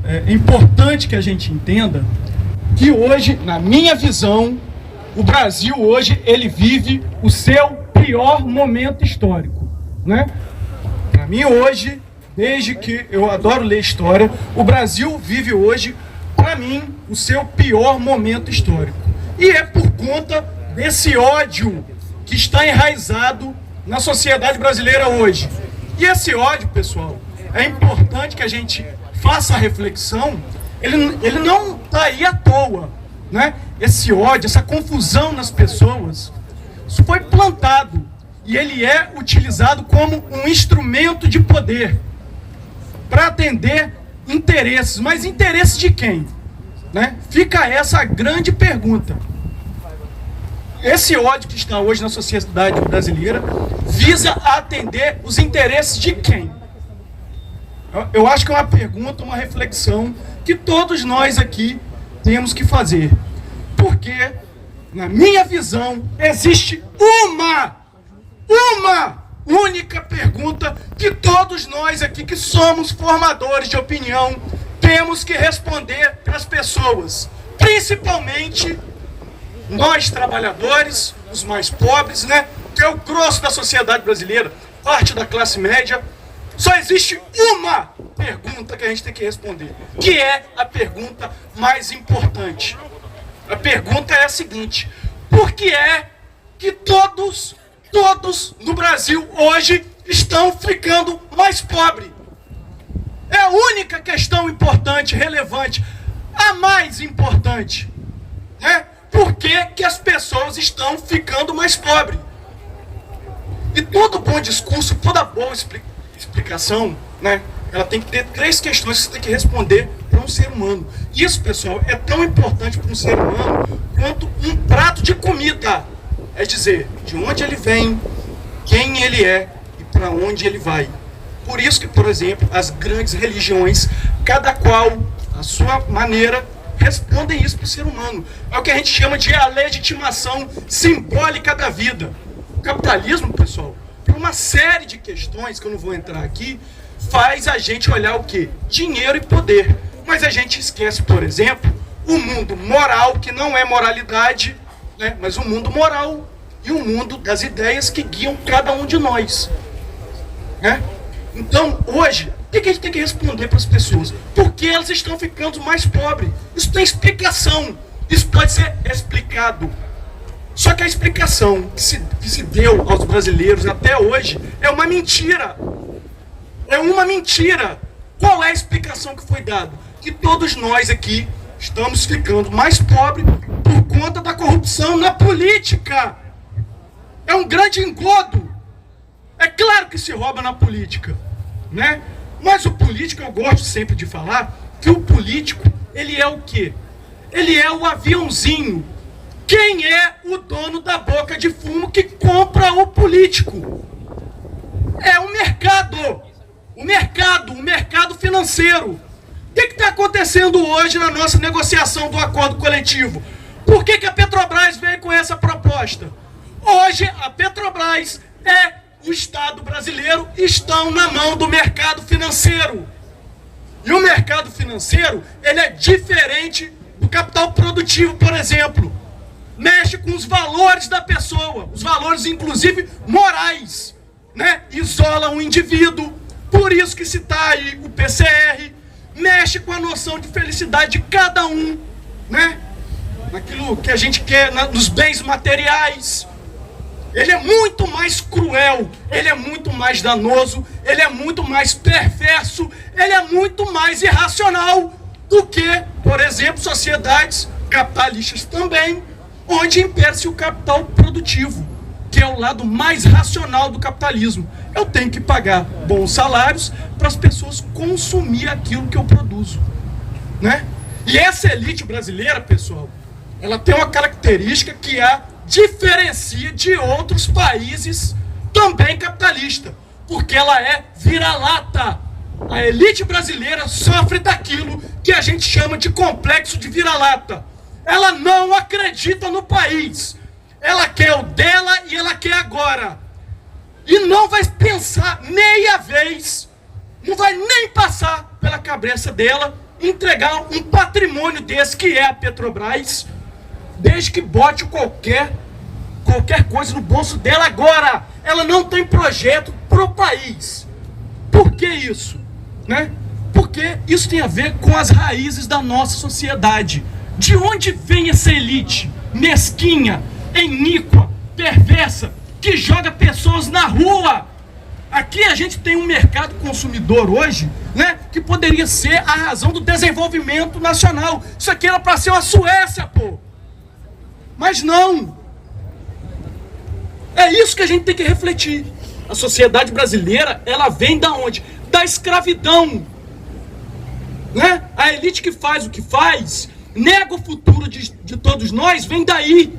é importante que a gente entenda que hoje, na minha visão, o Brasil hoje, ele vive o seu pior momento histórico, né? Para mim hoje, desde que eu adoro ler história, o Brasil vive hoje, para mim, o seu pior momento histórico. E é por conta desse ódio que está enraizado na sociedade brasileira hoje. E esse ódio, pessoal, é importante que a gente faça a reflexão, ele não está aí à toa, né? Esse ódio, essa confusão nas pessoas, isso foi plantado e ele é utilizado como um instrumento de poder para atender interesses, mas interesses de quem? Né? Fica essa a grande pergunta. Esse ódio que está hoje na sociedade brasileira visa atender os interesses de quem? Eu acho que é uma pergunta, uma reflexão que todos nós aqui temos que fazer. Porque, na minha visão, existe uma única pergunta que todos nós aqui que somos formadores de opinião temos que responder para as pessoas, principalmente nós trabalhadores, os mais pobres, né? Que é o grosso da sociedade brasileira, parte da classe média. Só existe uma pergunta que a gente tem que responder, que é a pergunta mais importante. A pergunta é a seguinte: por que é que todos no Brasil hoje estão ficando mais pobres? É a única questão importante, relevante, a mais importante, né? Por que as pessoas estão ficando mais pobres? E todo bom discurso, toda boa explicação, né? Ela tem que ter 3 questões que você tem que responder para um ser humano. Isso, pessoal, é tão importante para um ser humano quanto um prato de comida. É dizer, de onde ele vem, quem ele é e para onde ele vai. Por isso que, por exemplo, as grandes religiões, cada qual a sua maneira, respondem isso para o ser humano. É o que a gente chama de a legitimação simbólica da vida. O capitalismo, pessoal, por uma série de questões que eu não vou entrar aqui, faz a gente olhar o quê? Dinheiro e poder. Mas a gente esquece, por exemplo, o mundo moral, que não é moralidade, né? Mas o mundo moral e o mundo das ideias que guiam cada um de nós, né? Então, hoje, o que a gente tem que responder para as pessoas? Por que elas estão ficando mais pobres? Isso tem explicação. Isso pode ser explicado. Só que a explicação que se deu aos brasileiros até hoje é uma mentira. É uma mentira. Qual é a explicação que foi dada? Que todos nós aqui estamos ficando mais pobres por conta da corrupção na política. É um grande engodo. É claro que se rouba na política, né? Mas o político, eu gosto sempre de falar, que o político, ele é o quê? Ele é o aviãozinho. Quem é o dono da boca de fumo que compra o político? É o mercado. O mercado financeiro. O que está acontecendo hoje na nossa negociação do acordo coletivo? Por que a Petrobras veio com essa proposta? Hoje a Petrobras o Estado brasileiro estão na mão do mercado financeiro. E o mercado financeiro, ele é diferente do capital produtivo, por exemplo. Mexe com os valores da pessoa, os valores inclusive morais, né? Isola um indivíduo, por isso que se está aí o PCR, mexe com a noção de felicidade de cada um, né? Naquilo que a gente quer, nos bens materiais. Ele é muito mais cruel, ele é muito mais danoso, ele é muito mais perverso, ele é muito mais irracional do que, por exemplo, sociedades capitalistas também, onde impera-se o capital produtivo, que é o lado mais racional do capitalismo. Eu tenho que pagar bons salários para as pessoas consumir aquilo que eu produzo, né? E essa elite brasileira, pessoal, ela tem uma característica que a diferencia de outros países também capitalistas, porque ela é vira-lata. A elite brasileira sofre daquilo que a gente chama de complexo de vira-lata. Ela não acredita no país. Ela quer o dela e ela quer agora. E não vai pensar meia vez, não vai nem passar pela cabeça dela entregar um patrimônio desse, que é a Petrobras, desde que bote qualquer coisa no bolso dela. Agora, ela não tem projeto pro país. Por que isso? Né? Porque isso tem a ver com as raízes da nossa sociedade. De onde vem essa elite mesquinha, iníqua, perversa, que joga pessoas na rua? Aqui a gente tem um mercado consumidor hoje, né, que poderia ser a razão do desenvolvimento nacional. Isso aqui era para ser uma Suécia, pô. Mas não. É isso que a gente tem que refletir. A sociedade brasileira, ela vem da onde? Da escravidão. Né? A elite que faz o que faz, nega o futuro de todos nós, vem daí.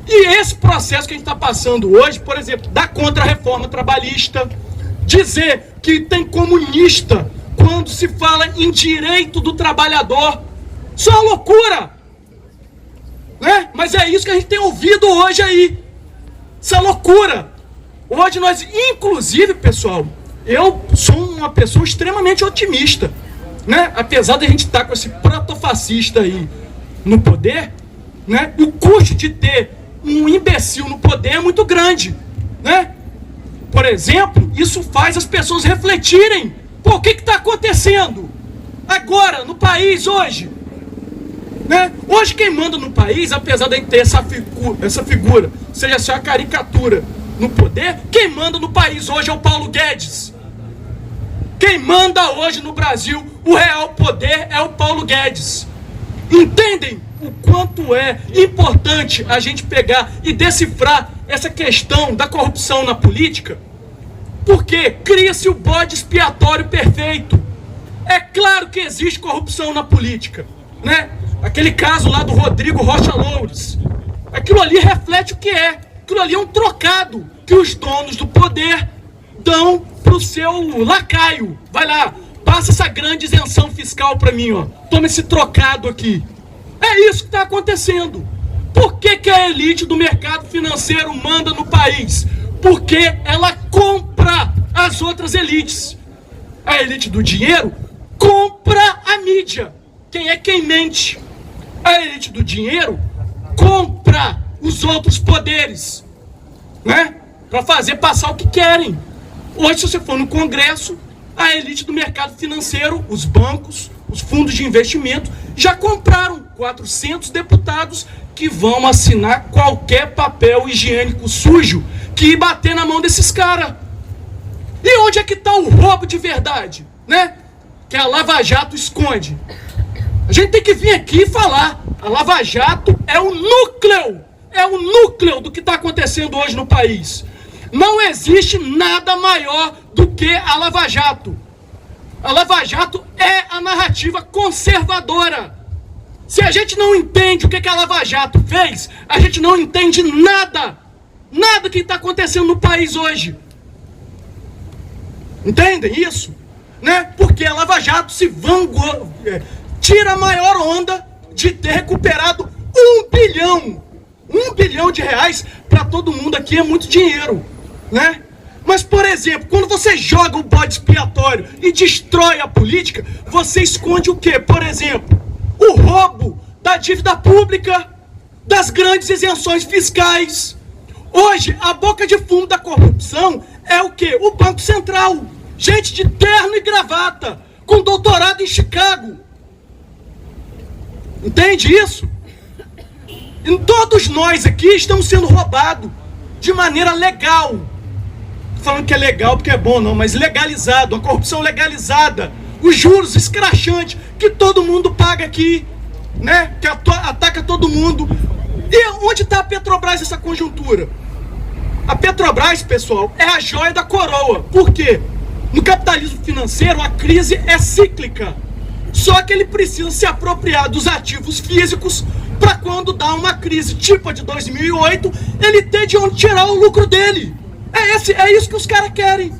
E esse processo que a gente está passando hoje, por exemplo, da contra-reforma trabalhista, dizer que tem comunista quando se fala em direito do trabalhador, isso é uma loucura. Né? Mas é isso que a gente tem ouvido hoje aí. Isso é loucura. Hoje nós, inclusive, pessoal, eu sou uma pessoa extremamente otimista. Né? Apesar de a gente estar com esse protofascista aí no poder, né? O custo de ter um imbecil no poder é muito grande. Né? Por exemplo, isso faz as pessoas refletirem. Pô, o que está acontecendo agora no país hoje? Né? Hoje quem manda no país, apesar de a gente ter essa figura, seja só a caricatura no poder, quem manda no país hoje é o Paulo Guedes. Quem manda hoje no Brasil, o real poder, é o Paulo Guedes. Entendem o quanto é importante a gente pegar e decifrar essa questão da corrupção na política? Porque cria-se o bode expiatório perfeito. É claro que existe corrupção na política, né? Aquele caso lá do Rodrigo Rocha Loures, aquilo ali reflete o que é. Aquilo ali é um trocado que os donos do poder dão pro seu lacaio. Vai lá, passa essa grande isenção fiscal para mim, ó. Toma esse trocado aqui. É isso que está acontecendo. Por que a elite do mercado financeiro manda no país? Porque ela compra as outras elites. A elite do dinheiro compra a mídia. Quem é quem mente? A elite do dinheiro compra os outros poderes, né? Para fazer passar o que querem. Hoje, se você for no Congresso, a elite do mercado financeiro, os bancos, os fundos de investimento, já compraram 400 deputados que vão assinar qualquer papel higiênico sujo que bater na mão desses caras. E onde é que está o roubo de verdade, né? Que a Lava Jato esconde. A gente tem que vir aqui e falar. A Lava Jato é o núcleo do que está acontecendo hoje no país. Não existe nada maior do que a Lava Jato. A Lava Jato é a narrativa conservadora. Se a gente não entende o que a Lava Jato fez, a gente não entende nada. Nada que está acontecendo no país hoje. Entendem isso? Né? Porque a Lava Jato se tira a maior onda de ter recuperado 1 bilhão. 1 bilhão de reais para todo mundo aqui é muito dinheiro, né? Mas, por exemplo, quando você joga o bode expiatório e destrói a política, você esconde o quê? Por exemplo, o roubo da dívida pública, das grandes isenções fiscais. Hoje, a boca de fumo da corrupção é o quê? O Banco Central. Gente de terno e gravata, com doutorado em Chicago. Entende isso? E todos nós aqui estamos sendo roubados de maneira legal. Não falando que é legal porque é bom, não, mas legalizado, a corrupção legalizada, os juros escrachantes que todo mundo paga aqui, né? Que ataca todo mundo. E onde está a Petrobras nessa conjuntura? A Petrobras, pessoal, é a joia da coroa. Por quê? No capitalismo financeiro, a crise é cíclica. Só que ele precisa se apropriar dos ativos físicos para quando dá uma crise tipo a de 2008, ele ter de onde tirar o lucro dele. É isso que os caras querem.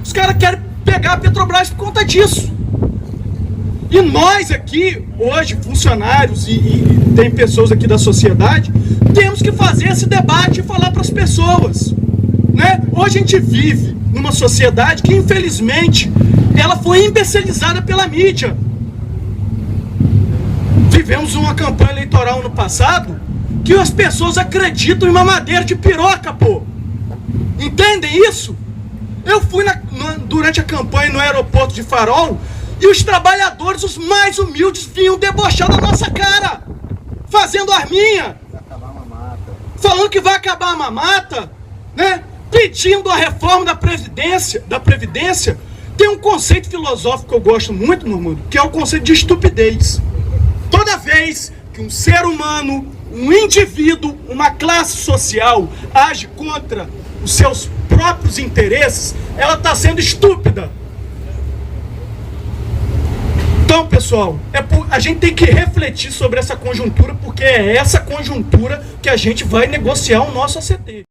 Os caras querem pegar a Petrobras por conta disso. E nós aqui, hoje, funcionários e tem pessoas aqui da sociedade, temos que fazer esse debate e falar para as pessoas. Né? Hoje a gente vive numa sociedade que, infelizmente, ela foi imbecilizada pela mídia. tivemos uma campanha eleitoral no passado que as pessoas acreditam em mamadeira de piroca, pô. Entendem isso? Eu fui durante a campanha no aeroporto de Farol e os trabalhadores, os mais humildes, vinham debochar da nossa cara, fazendo arminha, falando que vai acabar a mamata, né? Pedindo a reforma da Previdência. Tem um conceito filosófico que eu gosto muito, Normundo, que é o conceito de estupidez. Toda vez que um ser humano, um indivíduo, uma classe social age contra os seus próprios interesses, ela está sendo estúpida. Então, pessoal, a gente tem que refletir sobre essa conjuntura, porque é essa conjuntura que a gente vai negociar o nosso ACT.